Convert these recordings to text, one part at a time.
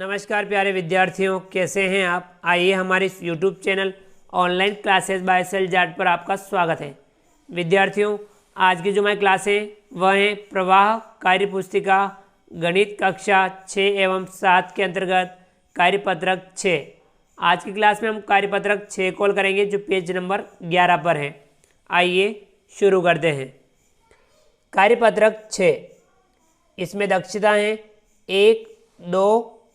नमस्कार प्यारे विद्यार्थियों, कैसे हैं आप। आइए हमारे इस YouTube channel online classes by सेल जाट पर आपका स्वागत है। विद्यार्थियों, आज की जो हमारी क्लास है वह है प्रवाह कार्य पुस्तिका गणित कक्षा 6 एवं 7 के अंतर्गत कार्यपत्रक 6। आज की क्लास में हम कार्यपत्रक 6 कॉल करेंगे जो पेज नंबर 11 पर है। आइए शुरू करते हैं। कार्यपत्रक 6, इसमें दक्षता है 1-2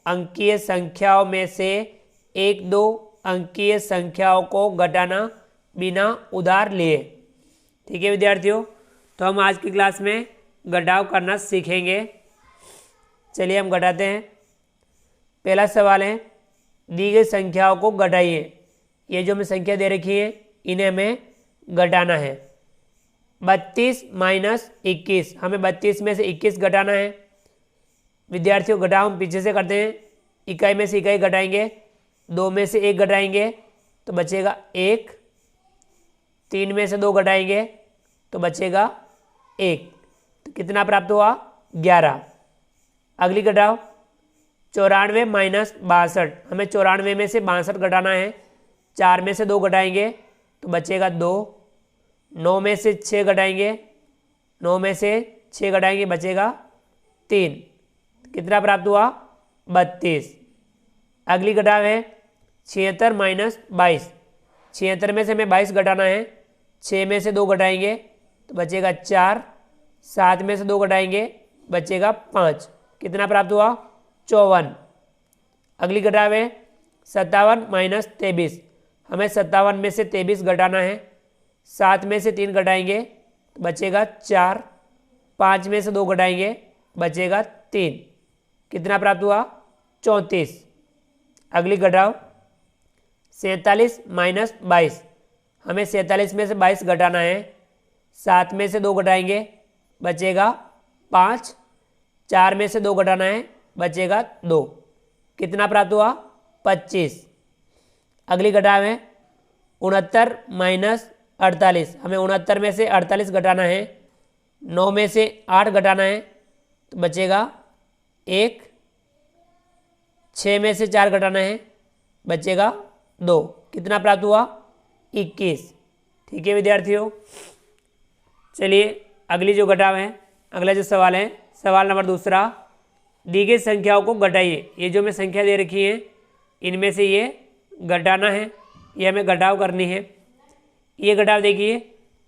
अंकीय संख्याओं में से 1-2 अंकीय संख्याओं को घटाना बिना उधार लिए। ठीक है विद्यार्थियों, तो हम आज की क्लास में घटाव करना सीखेंगे। चलिए हम घटाते हैं। पहला सवाल है, दी गई संख्याओं को घटाइए। ये जो हमें संख्या दे रखी है इन्हें हमें घटाना है। 32 माइनस 21, हमें 32 में से 21 घटाना है। विद्यार्थियों, घटाव हम पीछे से करते हैं। इकाई में से इकाई घटाएंगे, 2 में से 1 घटाएंगे तो बचेगा 1, 3 में से 2 घटाएंगे तो बचेगा 1, तो कितना प्राप्त हुआ 11। अगली घटाओ 94 माइनस 62, हमें 94 में से 62 घटाना है। 4 में से 2 घटाएंगे तो बचेगा 2, 9 में से 6 घटाएंगे, 9 में से 6 घटाएंगे बचेगा 3, कितना प्राप्त हुआ 32। अगली घटाव है 76 माइनस 22, 76 में से हमें 22 घटाना है। 6 में से 2 घटाएंगे तो बचेगा 4, 7 में से 2 घटाएंगे बचेगा 5, कितना प्राप्त हुआ 54। अगली घटाव है 57 माइनस 23, हमें 57 में से 23 घटाना है। 7 में से 3 घटाएंगे तो बचेगा 4, 5 में से 2 घटाएंगे बचेगा 3, कितना प्राप्त हुआ 34। अगली घटाओ 47 माइनस 22, हमें 47 में से 22 घटाना है। 7 में से 2 घटाएंगे बचेगा 5, 4 में से 2 घटाना है बचेगा 2, कितना प्राप्त हुआ 25। अगली घटाव है 69 माइनस 48, हमें 69 में से 48 घटाना है। 9 में से 8 घटाना है तो बचेगा 1, 6 में से 4 घटाना है बचेगा 2, कितना प्राप्त हुआ 21। ठीक है विद्यार्थियों, चलिए अगली जो घटाव है, अगला जो सवाल है, सवाल नंबर 2, दी गई संख्याओं को घटाइए। ये जो हमें संख्या दे रखी है इनमें से ये घटाना है, ये हमें घटाव करनी है। ये घटाव देखिए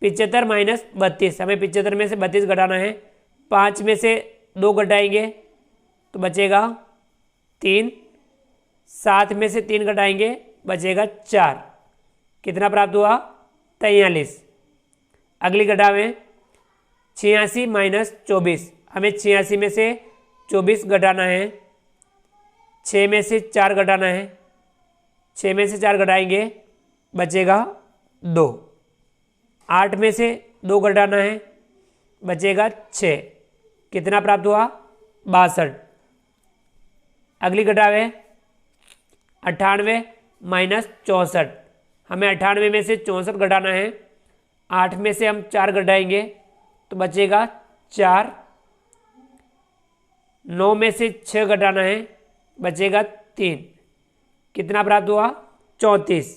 75 माइनस 32, हमें 75 में से 32 घटाना है। 5 में से 2 घटाएंगे तो बचेगा 3, 7 में से 3 घटाएंगे बचेगा 4, कितना प्राप्त हुआ 43। अगली घटाव है 86 माइनस 24, हमें 86 में से 24 घटाना है। 6 में से 4 घटाना है। 6 में से 4 घटाएंगे बचेगा 2, 8 में से 2 घटाना है बचेगा 6, कितना प्राप्त हुआ 62। अगली घटाव है 98 माइनस 64, हमें 98 में से 64 घटाना है। 8 में से हम 4 घटाएंगे तो बचेगा 4, 9 में से 6 घटाना है बचेगा 3, कितना प्राप्त हुआ 34।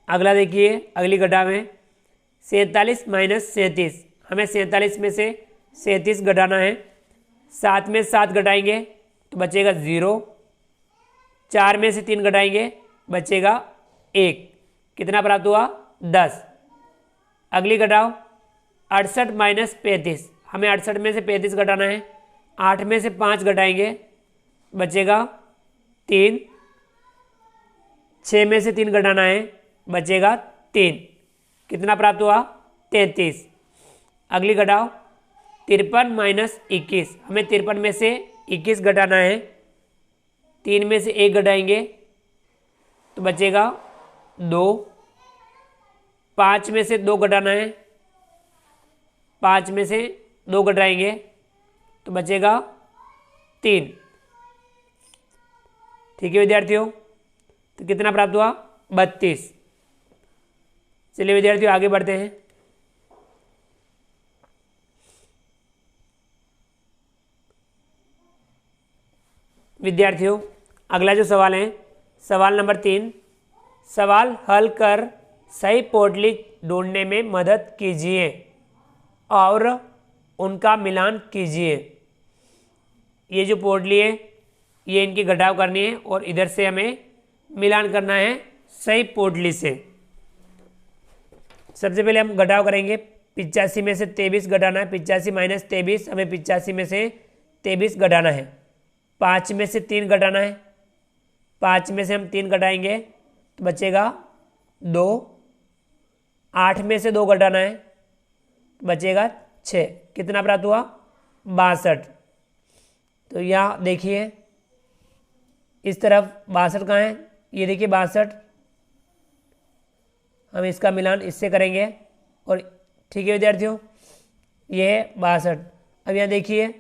अगला देखिए, अगली घटाव है 47 माइनस 37, हमें 47 में से 37 घटाना है। 7 में 7 घटाएंगे तो बचेगा 0, 4 में से 3 घटाएंगे बचेगा 1, कितना प्राप्त हुआ 10। अगली घटाओ 68 माइनस 35, हमें 68 में से 35 घटाना है। 8 में से 5 घटाएंगे बचेगा 3, 6 में से 3 घटाना है बचेगा 3, कितना प्राप्त हुआ 33। अगली घटाओ 53 माइनस 21, हमें 53 में से 21 घटाना है। 3 में से 1 घटाएंगे तो बचेगा 2, 5 में से 2 घटाना है। 5 में से 2 घटाएंगे तो बचेगा 3। ठीक है विद्यार्थियों, तो कितना प्राप्त हुआ 32। चलिए विद्यार्थियों आगे बढ़ते हैं। विद्यार्थियों अगला जो सवाल है, सवाल नंबर 3, सवाल हल कर सही पोटली ढूंढने में मदद कीजिए और उनका मिलान कीजिए। ये जो पोटली है ये इनकी घटाव करनी है और इधर से हमें मिलान करना है सही पोटली से। सबसे पहले हम घटाव करेंगे, 85 में से 23 घटाना है, 85 माइनस 23, हमें 85 में से 23 घटाना है। 5 में से 3 घटाना है, 5 में से हम 3 घटाएंगे तो बचेगा 2। 8 में से 2 घटाना है तो बचेगा 6। कितना प्राप्त हुआ? 62। तो यहाँ देखिए इस तरफ 62 कहाँ है, ये देखिए 62, हम इसका मिलान इससे करेंगे और ठीक है विद्यार्थियों, ये है 62। अब यहाँ देखिए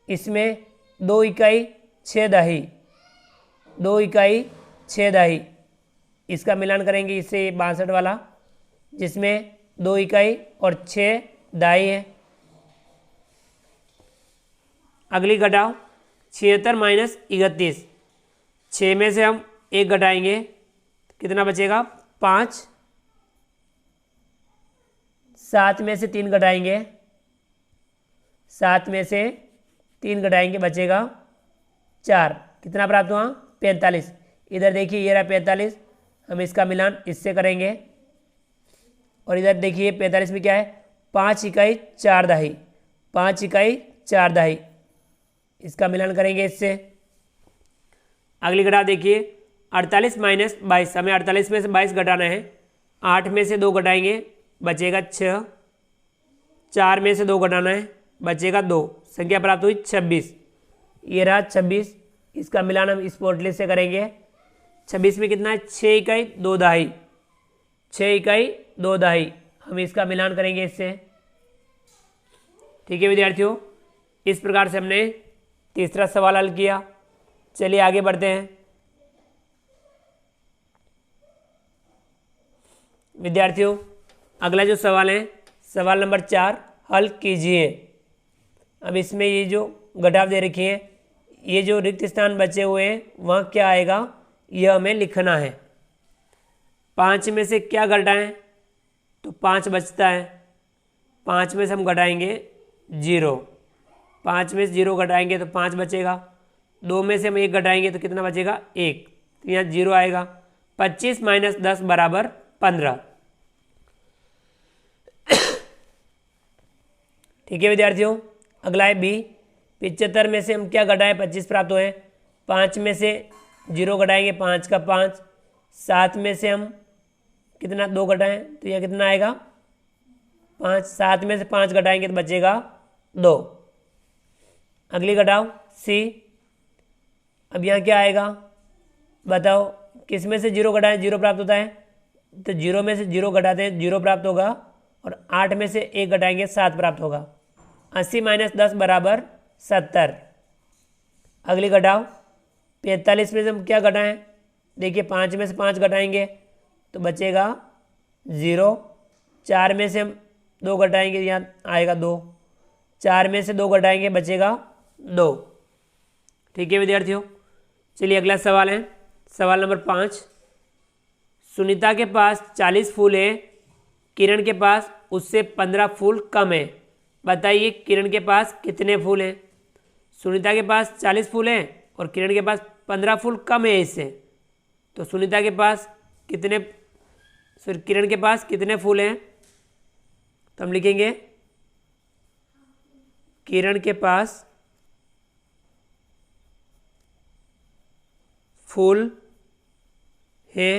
इसमें 2 इकाई 6 दाही, 2 इकाई 6 दाही, इसका मिलान करेंगे इससे 62 वाला, जिसमें 2 इकाई और 6 दाही है। अगली घटाओ 76 माइनस 31, 6 में से हम 1 घटाएंगे, कितना बचेगा? 5। 7 में से 3 घटाएंगे, 7 में से 3 घटाएंगे बचेगा 4। कितना प्राप्त हुआ? 45। इधर देखिए ये रहा 45, हम इसका मिलान इससे करेंगे और इधर देखिए 45 में क्या है? 5 इकाई 4 दाही, 5 इकाई 4 दाही, इसका मिलान करेंगे इससे। अगली घटाव देखिए 48 माइनस 22, हमें 48 में से 22 घटाना है। 8 में से 2 घटाएंगे बचेगा 6, 4 में से 2 घटाना है बचेगा 2, संख्या प्राप्त हुई 26। ये रहा 26, इसका मिलान हम इस पोटली से करेंगे। 26 में कितना है? 6 इकाई 2 दाही, 6 इकाई 2 दाही, हम इसका मिलान करेंगे इससे। ठीक है विद्यार्थियों, इस प्रकार से हमने तीसरा सवाल हल किया। चलिए आगे बढ़ते हैं। विद्यार्थियों अगला जो सवाल है, सवाल नंबर 4, हल कीजिए। अब इसमें ये जो घटाव दे रखी है, ये जो रिक्त स्थान बचे हुए हैं वहाँ क्या आएगा यह हमें लिखना है। 5 में से क्या घटाएं? तो 5 बचता है, 5 में से हम घटाएंगे 0, 5 में से 0 घटाएंगे तो 5 बचेगा। 2 में से हम 1 घटाएंगे तो कितना बचेगा? 1, तो यहाँ 0 आएगा। 25 माइनस 10 बराबर 15। ठीक है विद्यार्थियों, अगला है बी। 75 में से हम क्या घटाएं? 25 प्राप्त हुए। 5 में से 0 घटाएंगे, 5 का 5। 7 में से हम कितना 2 घटाएं तो यह कितना आएगा? 5। 7 में से 5 घटाएंगे तो बचेगा 2। अगली घटाओ सी। अब यहाँ क्या आएगा बताओ? किस में से 0 घटाएं 0 प्राप्त होता है, तो 0 में से 0 घटाते हैं 0 प्राप्त होगा, और 8 में से 1 घटाएंगे 7 प्राप्त होगा। 80 माइनस 10 बराबर 70। अगली घटाओ 45 में से हम क्या घटाएं? देखिए 5 में से 5 घटाएंगे तो बचेगा 0। 4 में से हम 2 घटाएंगे, यहाँ आएगा 2। 4 में से 2 घटाएंगे बचेगा 2। ठीक है विद्यार्थियों, चलिए अगला सवाल है, सवाल नंबर 5। सुनीता के पास 40 फूल हैं, किरण के पास उससे 15 फूल कम है। बताइए किरण के पास कितने फूल हैं? सुनीता के पास 40 फूल हैं और किरण के पास 15 फूल कम है इससे, तो सुनीता के पास कितने, फिर किरण के पास कितने फूल हैं? तो हम लिखेंगे किरण के पास फूल है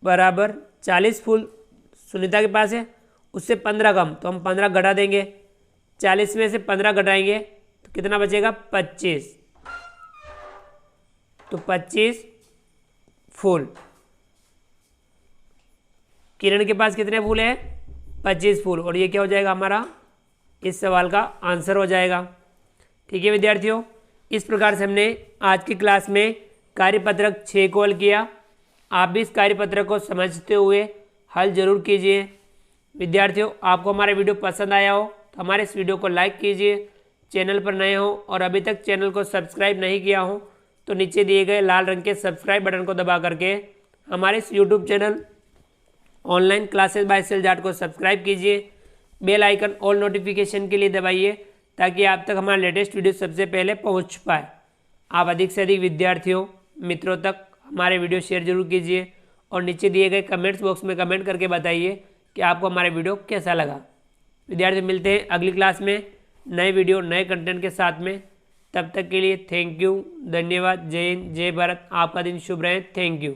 बराबर 40 फूल सुनीता के पास है, उससे 15 कम, तो हम 15 घटा देंगे। 40 में से 15 घटाएंगे तो कितना बचेगा? 25। तो 25 फूल। किरण के पास कितने फूल हैं? 25 फूल, और ये क्या हो जाएगा हमारा इस सवाल का आंसर हो जाएगा। ठीक है विद्यार्थियों, इस प्रकार से हमने आज की क्लास में कार्यपत्रक 6 को हल किया। आप भी इस कार्यपत्रक को समझते हुए हल जरूर कीजिए। विद्यार्थियों आपको हमारा वीडियो पसंद आया हो तो हमारे इस वीडियो को लाइक कीजिए, चैनल पर नए हो और अभी तक चैनल को सब्सक्राइब नहीं किया हो तो नीचे दिए गए लाल रंग के सब्सक्राइब बटन को दबा करके हमारे इस YouTube channel online classes by सेल जाट को सब्सक्राइब कीजिए। बेल आइकन ऑल नोटिफिकेशन के लिए दबाइए ताकि आप तक हमारा लेटेस्ट वीडियो सबसे पहले पहुंच पाए। आप अधिक से अधिक विद्यार्थियों मित्रों तक हमारे वीडियो शेयर जरूर कीजिए और नीचे दिए गए कमेंट्स बॉक्स में कमेंट करके बताइए कि आपको हमारा वीडियो कैसा लगा। विद्यार्थी मिलते हैं अगली क्लास में नए वीडियो नए कंटेंट के साथ में। तब तक के लिए थैंक यू, धन्यवाद, जय हिंद, जय भारत। आपका दिन शुभ रहे। Thank you.